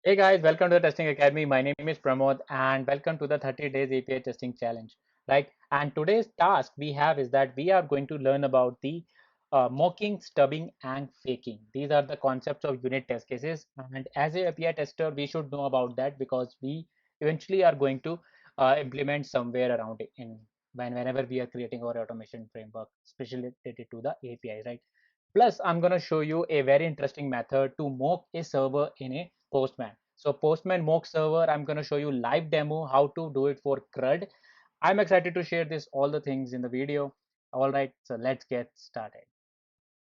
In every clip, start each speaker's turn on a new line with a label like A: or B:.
A: Hey guys, welcome to the Testing Academy. My name is Pramod and welcome to the 30 days API testing challenge. Right? And today's task we have is that we are going to learn about the mocking, stubbing, and faking. These are the concepts of unit test cases. And as a API tester, we should know about that because we eventually are going to implement somewhere around it in whenever we are creating our automation framework, especially related to the API, right? Plus, I'm going to show you a very interesting method to mock a server in a Postman. So Postman mock server, I'm going to show you live demo how to do it for CRUD. I'm excited to share this all the things in the video. All right, so let's get started.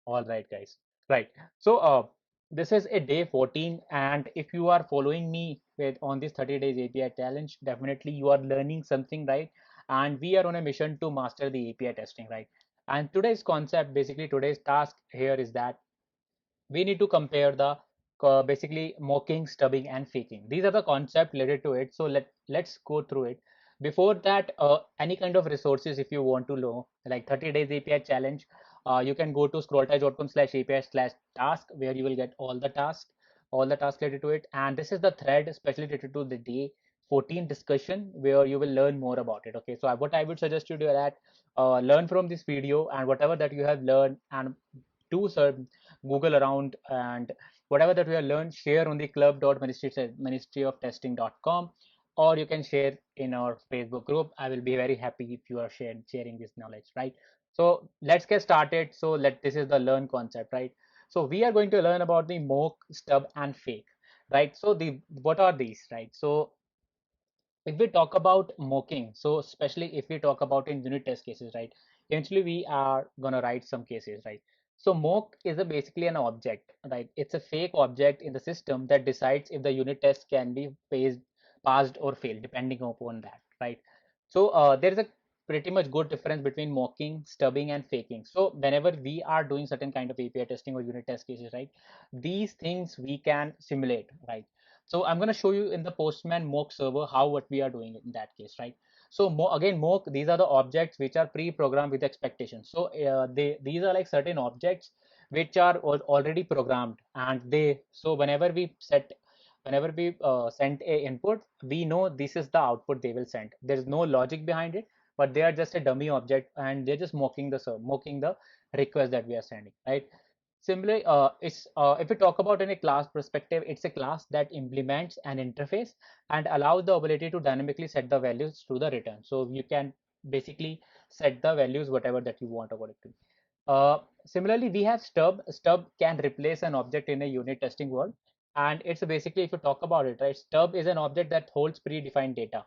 A: All right, guys. Right. So this is a day 14, and if you are following me with on this 30 days API challenge, definitely you are learning something, right? And we are on a mission to master the API testing, right? And today's concept, basically today's task here is that we need to compare the basically mocking, stubbing, and faking. These are the concept related to it. So let's go through it. Before that, any kind of resources if you want to know, like 30 days API challenge, you can go to scrolltype.com/API/task where you will get all the tasks related to it. And this is the thread especially related to the day 14 discussion where you will learn more about it. Okay, so what I would suggest you do that learn from this video and whatever that you have learned and do some Google around and whatever that we have learned, share on the club.ministryoftesting.com or you can share in our Facebook group. I will be very happy if you are sharing this knowledge, right? So let's get started. So this is the learn concept, right? So we are going to learn about the mock, stub, and fake, right? So what are these, right? So if we talk about mocking, so especially if we talk about in unit test cases, right? Eventually we are gonna write some cases, right? So mock is basically an object, right? It's a fake object in the system that decides if the unit test can be passed or failed, depending upon that, right? So there is a pretty much good difference between mocking, stubbing, and faking. So whenever we are doing certain kind of API testing or unit test cases, right? These things we can simulate, right? So I'm going to show you in the Postman mock server how what we are doing in that case, right? So again, mock, these are the objects which are pre-programmed with expectations. So these are like certain objects which are already programmed, and so whenever we send a input, we know this is the output they will send. There is no logic behind it, but they are just a dummy object, and they're just mocking the request that we are sending, right? Similarly, if we talk about in a class perspective, it's a class that implements an interface and allows the ability to dynamically set the values to the return. So you can basically set the values whatever that you want about it to. Similarly, we have stub. Stub can replace an object in a unit testing world, and it's basically if you talk about it, right? Stub is an object that holds predefined data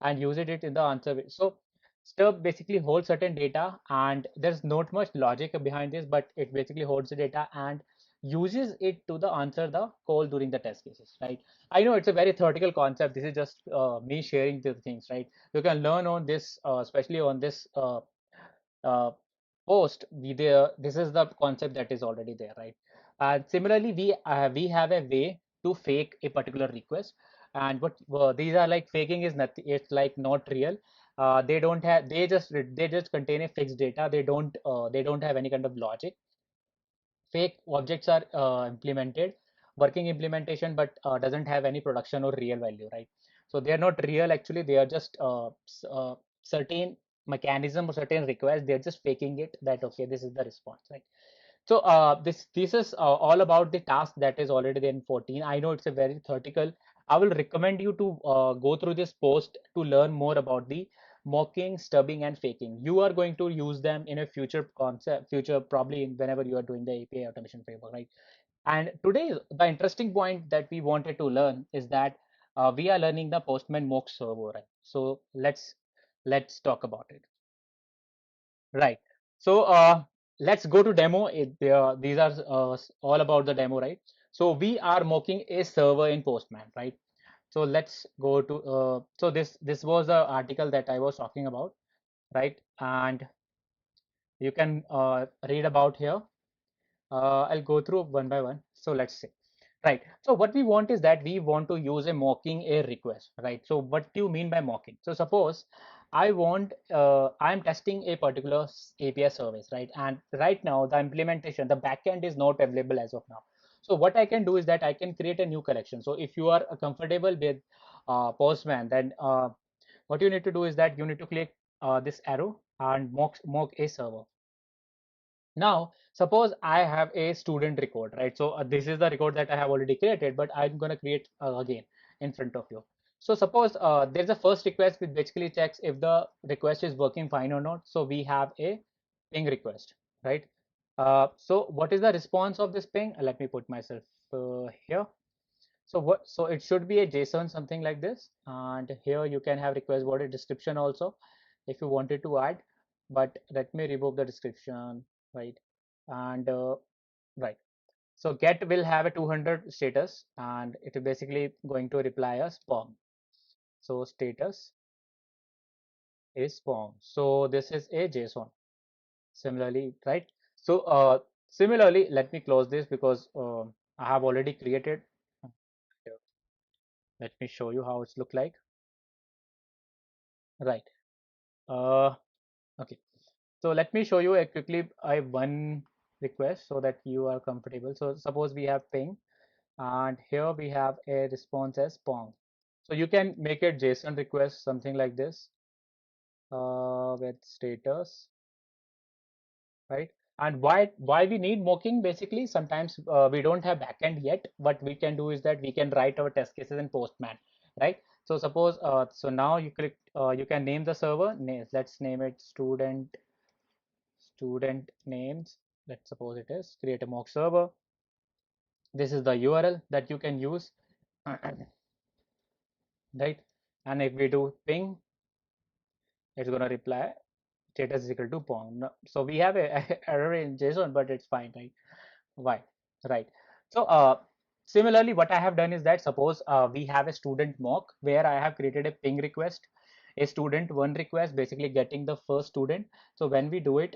A: and uses it in the answer. So stub basically holds certain data and there's not much logic behind this, but it basically holds the data and uses it to the answer the call during the test cases, right? I know it's a very theoretical concept. This is just me sharing the things, right? You can learn on this, especially on this uh, post. This is the concept that is already there, right? Similarly, we have a way to fake a particular request, and what these are like faking is nothing. It's like not real. They don't have. They just contain a fixed data. They don't have any kind of logic. Fake objects are implemented, working implementation, but doesn't have any production or real value, right? So they are not real actually. They are just certain mechanism or certain request. They're just faking it that okay, this is the response, right? So this is all about the task that is already there in 14. I know it's a very theoretical. I will recommend you to go through this post to learn more about the mocking, stubbing, and faking. You are going to use them in a future probably whenever you are doing the API automation framework, right? And today, the interesting point that we wanted to learn is that we are learning the Postman mock server, right? So let's talk about it. Right. So let's go to demo. These are all about the demo, right? So we are mocking a server in Postman, right? So let's go to so this was the article that I was talking about, right? And you can read about here. I'll go through one by one. So let's see. Right. So what we want is that we want to use a mocking a request, right? So what do you mean by mocking? So suppose I'm testing a particular API service, right? And right now the implementation, the backend is not available as of now. So what I can do is that I can create a new collection. So if you are comfortable with Postman, then what you need to do is that you need to click this arrow and mock a server. Now, suppose I have a student record, right? So this is the record that I have already created, but I'm going to create again in front of you. So suppose there's a first request which basically checks if the request is working fine or not. So we have a ping request, right? So what is the response of this ping? Let me put myself here. So what? So it should be a JSON, something like this. And here you can have request body description also, if you wanted to add. But let me remove the description, right? And right. So get will have a 200 status, and it is basically going to reply a Pong. So status is Pong. So this is a JSON. Similarly, right? So similarly, let me close this because I have already created. Let me show you how it's look like. Right. Uh, okay. So let me show you a quickly one request so that you are comfortable. So suppose we have ping, and here we have a response as Pong. So you can make a JSON request, something like this, with status, right? And why we need mocking? Basically, sometimes we don't have backend yet. What we can do is that we can write our test cases in Postman, right? So suppose so now you click you can name the server. Let's name it student names. Let's suppose it is create a mock server. This is the URL that you can use, right? And if we do ping, it's going to reply status is equal to Pong. No, so we have a error in JSON, but it's fine, right? Why? Right. So similarly, what I have done is that suppose we have a student mock where I have created a ping request, a student one request, basically getting the first student. So when we do it,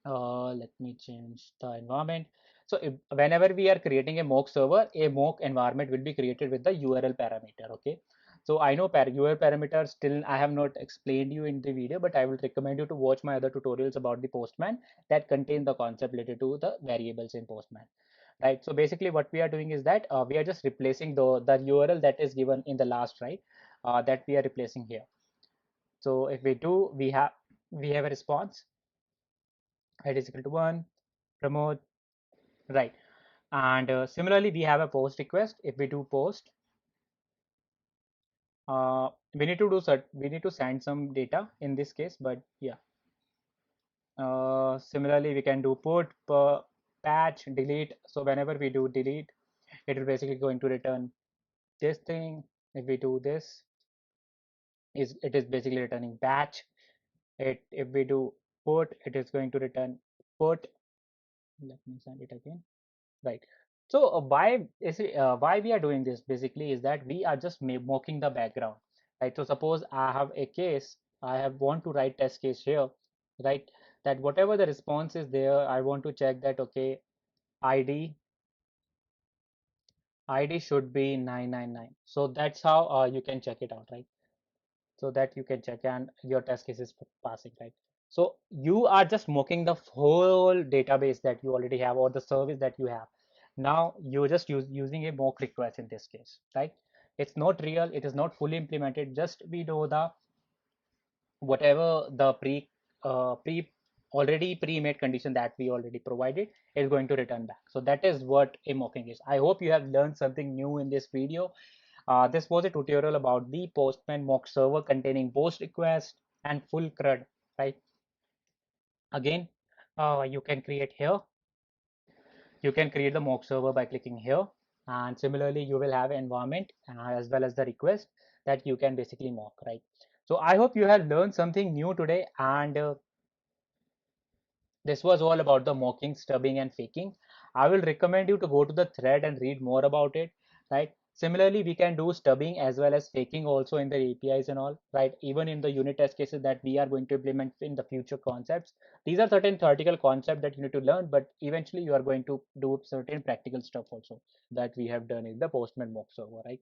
A: let me change the environment. So whenever we are creating a mock server, a mock environment will be created with the URL parameter. Okay. So I know URL parameters still I have not explained you in the video, but I will recommend you to watch my other tutorials about the Postman that contain the concept related to the variables in Postman. Right. So basically what we are doing is that we are just replacing the URL that is given in the last, right? That we are replacing here. So if we do, we have a response. It is equal to 1, promote, right. And similarly, we have a post request. If we do post, we need to we need to send some data in this case, but yeah. Similarly, we can do put, patch, delete. So whenever we do delete, it will basically going to return this thing. If we do this, it is basically returning batch. If we do put, it is going to return put. Let me send it again. Right. So why we are doing this basically is that we are just mocking the background, right? So suppose I have a case, I have want to write test case here, right? That whatever the response is there, I want to check that okay, ID ID should be 999. So that's how you can check it out, right? So that you can check and your test case is passing, right? So you are just mocking the whole database that you already have or the service that you have. Now you're just using a mock request in this case, right? It's not real, it is not fully implemented, just we know the whatever the pre already pre-made condition that we already provided is going to return back. So that is what a mocking is. I hope you have learned something new in this video. This was a tutorial about the Postman mock server containing post request and full CRUD, right? Again, you can create here. You can create the mock server by clicking here. And similarly, you will have environment as well as the request that you can basically mock, right? So I hope you have learned something new today. And this was all about the mocking, stubbing, and faking. I will recommend you to go to the thread and read more about it, right? Similarly, we can do stubbing as well as faking also in the APIs and all, right? Even in the unit test cases that we are going to implement in the future concepts. These are certain theoretical concepts that you need to learn, but eventually you are going to do certain practical stuff also that we have done in the Postman mock server, right?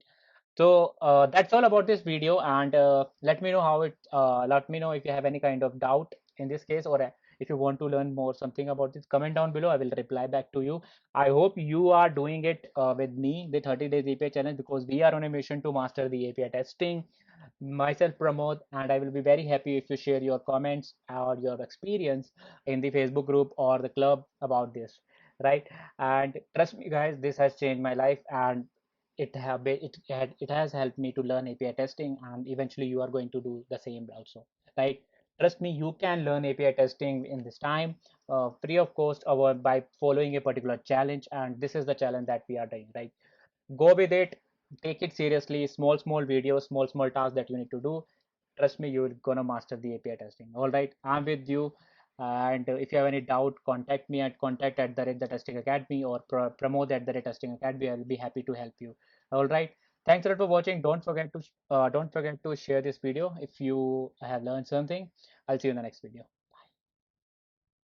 A: So that's all about this video, and let me know how it. Let me know if you have any kind of doubt in this case, or If you want to learn more something about this, comment down below. I will reply back to you. I hope you are doing it with me, the 30 days API challenge, because we are on a mission to master the API testing. Myself, Pramod, and I will be very happy if you share your comments or your experience in the Facebook group or the club about this, right? And trust me, guys, this has changed my life, and it has helped me to learn API testing, and eventually you are going to do the same also, right? Trust me, you can learn API testing in this time, free of cost, or by following a particular challenge, and this is the challenge that we are doing, right? Go with it, take it seriously. Small videos, small tasks that you need to do. Trust me, you're gonna master the API testing. All right, I'm with you. And if you have any doubt, contact me at contact at the testing academy, or promote at the testing academy. I'll be happy to help you. All right, thanks a lot for watching. Don't forget to share this video if you have learned something. I'll see you in the next video.